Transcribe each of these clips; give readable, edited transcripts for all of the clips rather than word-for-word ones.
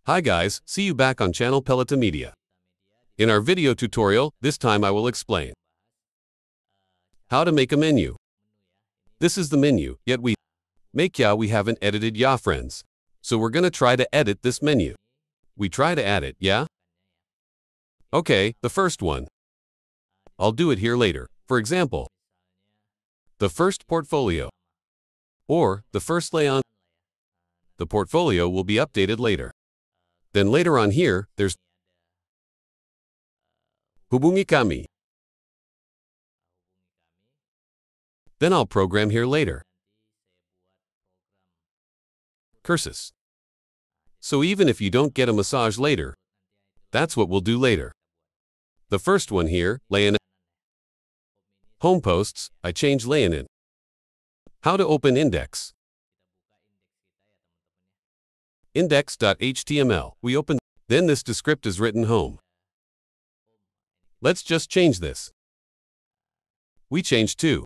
Hi guys, see you back on channel Pelota Media. In our video tutorial, this time I will explain how to make a menu. This is the menu, yet we haven't edited ya friends. So we're gonna try to edit this menu. We try to add it, yeah? Okay, the first one. I'll do it here later. For example, the first portfolio or the first layout. The portfolio will be updated later. Then later on here, there's Hubungi kami. Then I'll program here later. Cursus. So even if you don't get a massage later, that's what we'll do later. The first one here, layan. Home posts, I change layan in. How to open index. Index.html, we open, then this descript is written home. Let's just change this. We change to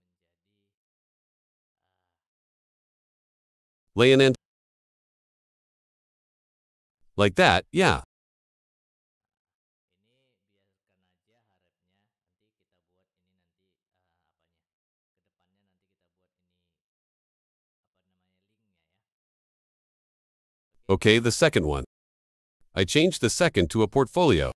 layan and like that, yeah. Okay, the second one. I changed the second to a portfolio.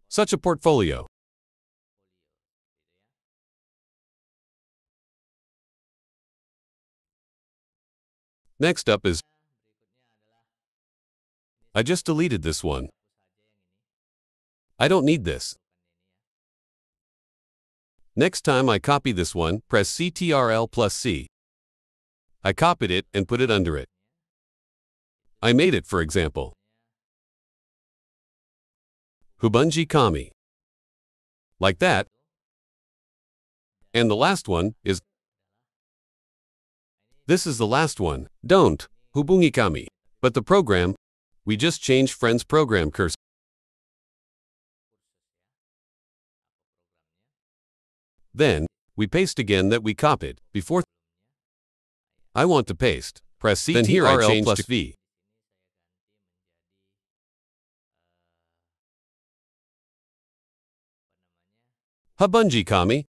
Such a portfolio. Next up is, I just deleted this one. I don't need this. Next time I copy this one, press Ctrl+C. I copied it and put it under it. I made it, for example, Hubungi kami. Like that. And the last one is, this is the last one, don't, Hubungi kami. But the program, we just changed friend's program cursor. Then, we paste again that we copied, before. I want to paste, press Ctrl+V. Then here I changed to V. Hubungi kami.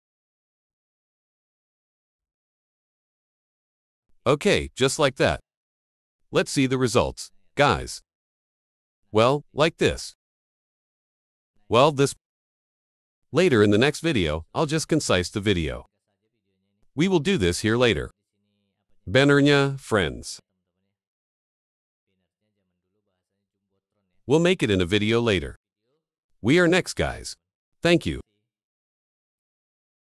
Okay, just like that. Let's see the results, guys. Well, like this. Well, this. Later in the next video, I'll just concise the video. We will do this here later. Benernya, friends. We'll make it in a video later. We are next, guys. Thank you.